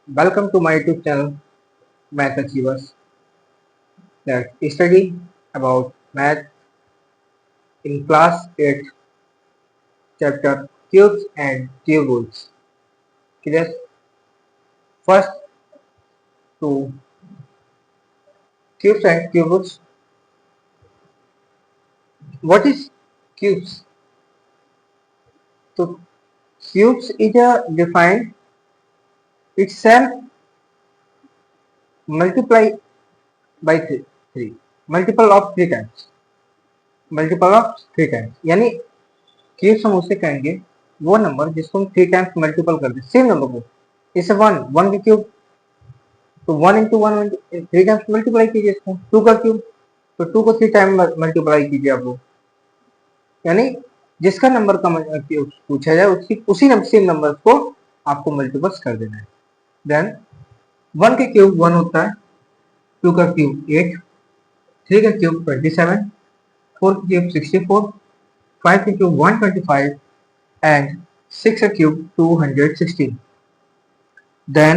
Welcome to my YouTube channel, Math Achievers, that study about math in class 8, chapter cubes and cube roots. Clear? First, to cubes and cube roots. What is cubes? So, cubes is a defined itself multiply by 3. Multiple of 3 times. Multiple of 3 times. यानी cubes हम उसे कहेंगे वो number जिसको हम 3 times multiple कर दें same number को. इसे 1 के क्यूब तो 1 इंटू 1 3 टाइम्स मल्टीप्लाई कीजिए इसको. 2 का क्यूब तो 2 को 3 टाइम मल्टीप्लाई कीजिए आप वो. यानी जिसका नंबर का पूछा जाए उसी सेम नंबर को आपको मल्टीपल्स कर देना है. देन 1 के क्यूब 1 होता है, 2 का क्यूब 8, 3 का क्यूब 27, 4 का क्यूब 64, 5 का क्यूब 125 एंड 6 का क्यूब 216. देन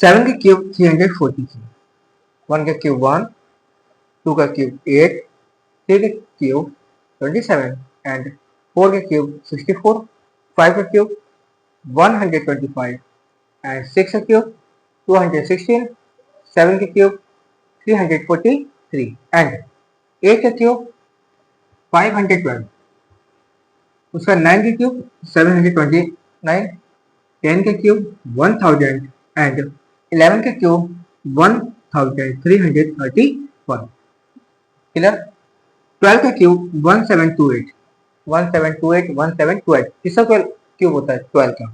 7 का क्यूब 343, 1 का क्यूब 1, 2 का क्यूब 8, 3 का क्यूब 27 एंड 4 का क्यूब 64, 5 का क्यूब 125 एंड 6 का क्यूब 216, 7 का क्यूब 343 एंड 8 का क्यूब 512, उसका 9 का क्यूब 729, 10 का क्यूब 1000 एंड 11 का क्यूब 1331. क्लियर? 12 का क्यूब 1728, 1728, 1728 किसका क्यूब होता है 12 का.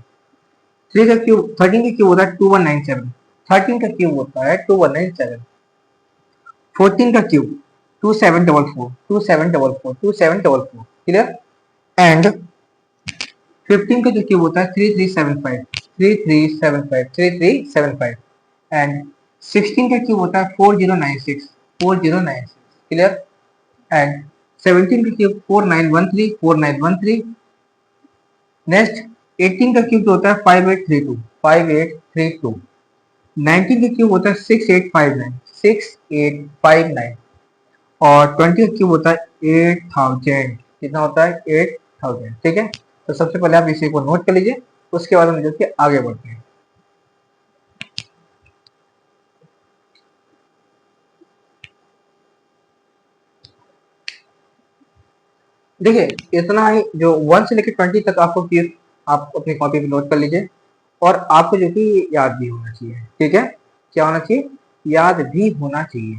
3 का क्यूब 13 का क्यूब होता है 2197, 13 का क्यूब होता है 2197. 14 का क्यूब 2744, 2744, 2744. क्लियर? एंड 15 का जो क्यूब होता है 3375, 3375, 3375 एंड 16 का क्यूब होता है 4096, 4096. क्लियर? एंड 17 का क्यूब 4913, 4913. नेक्स्ट 18 का क्यूब होता है 5832, 5832. 19 का क्यूब होता है 6859, 6859 और 20 का क्यूब होता है 8000. कितना होता है 8000. ठीक है, तो सबसे पहले आप इसी को नोट कर लीजिए, उसके बाद हम जो कि आगे बढ़ते हैं. देखिए इतना ही जो 1 से लेकर 20 तक आपको क्यूब आप अपनी कॉपी पे नोट कर लीजिए और आपको जो कि याद भी होना चाहिए. ठीक है, क्या होना चाहिए, याद भी होना चाहिए.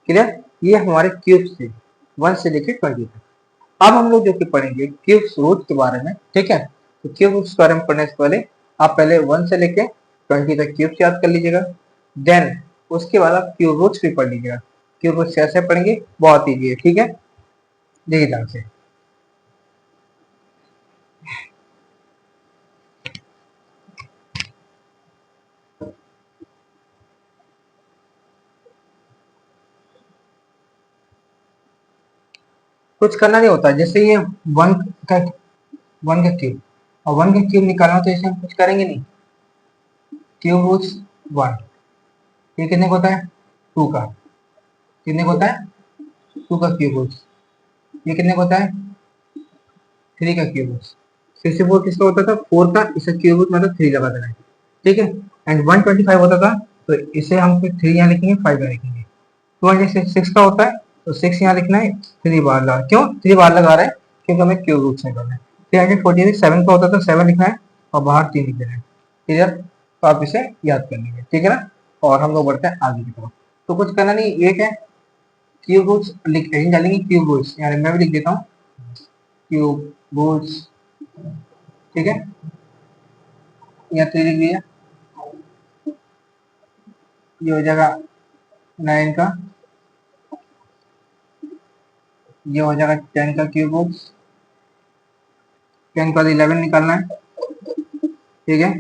क्लियर? ये हमारे क्यूब्स थे 1 से लेकर 20 तक. अब हम लोग जो कि पढ़ेंगे क्यूब्स रूट के बारे में. ठीक है, तो क्यूब रूट्स के बारे में पढ़ने से पहले आप पहले 1 से लेकर 20 तक क्यूब्स याद कर लीजिएगा. देन उसके बाद आप क्यूब रूट्स भी पढ़ लीजिएगा. क्यूब रूट्स कैसे पढ़ेंगे, बहुत ईजी है. ठीक है, देखिए ध्यान से. कुछ करना नहीं होता. जैसे ये वन का वन का क्यूब और 1 का क्यूब निकालना हो तो इसे हम कुछ करेंगे नहीं. क्यूब रूट्स 1, ये कितने का होता है 2 का. कितने का होता है 2 का क्यूब रूट्स. ये कितने का होता है 3 का क्यूब रूट्स. 64 किसका होता था 4 का. इसका क्यूब रूट मतलब 3 लगा देना है. ठीक है, एंड 125 होता था तो इसे हम फिर 3 यहाँ लिखेंगे 5 यहाँ लिखेंगे. 206 का होता है तो 6 यहाँ लिखना है, 3 बार लगा. क्यों 3 बार लगा रहे हैं, क्योंकि हमें क्यूब रूट्स निकालना है. 346 7 का होता था 7 लिखना है और बाहर 3 लिख देना है. क्लियर? तो आप इसे याद कर लेंगे. ठीक है ना, और हम लोग बढ़ते हैं आगे की तरफ. तो कुछ करना नहीं, एक है क्यूब रूट्स डालेंगे. क्यूब रूट्स यानी मैं भी लिख देता हूँ क्यूब रूट्स. ठीक है, यहाँ 3 लिख दिया. ये हो जाएगा 9 का. ये हो जाएगा 10 का क्यूब रूट्स. 10 का 11 निकालना है. ठीक है,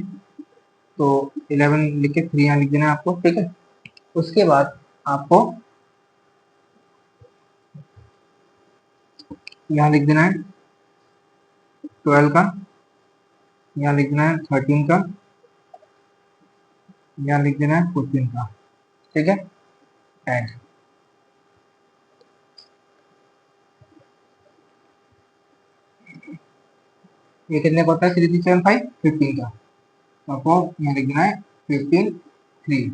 तो 11 लिख के 3 यहाँ लिख देना है आपको. ठीक है, उसके बाद आपको यहाँ लिख देना है 12 का. यहाँ लिख देना है 13 का. यहाँ लिख देना है 14 का, ठीक है। एंड ये कितने का होता है 3375 15 का, तो आपको यहाँ लिख देना है 15 3,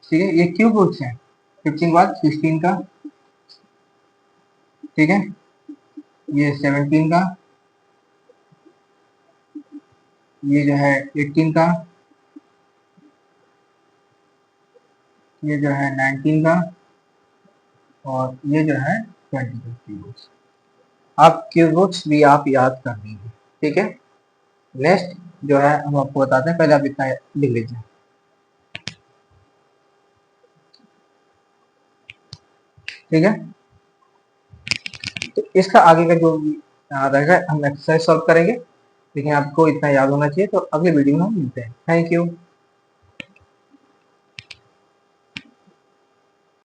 ठीक है। ये क्यूब रूट्स है, 15 के बाद 16 का, ठीक है। ये 17 का, ये जो है 18 का, ये जो है 19 का, और ये जो है 20 का क्यूब रूट्स। आप क्यूब रूट्स भी आप याद कर लीजिए, ठीक है। नेक्स्ट जो है हम आपको बताते हैं, पहले आप इतना लिख लीजिए, ठीक है। तो इसका आगे का जो रहेगा हम एक्सरसाइज सॉल्व करेंगे, लेकिन आपको इतना याद होना चाहिए। तो अगले वीडियो में हम मिलते हैं। Thank you.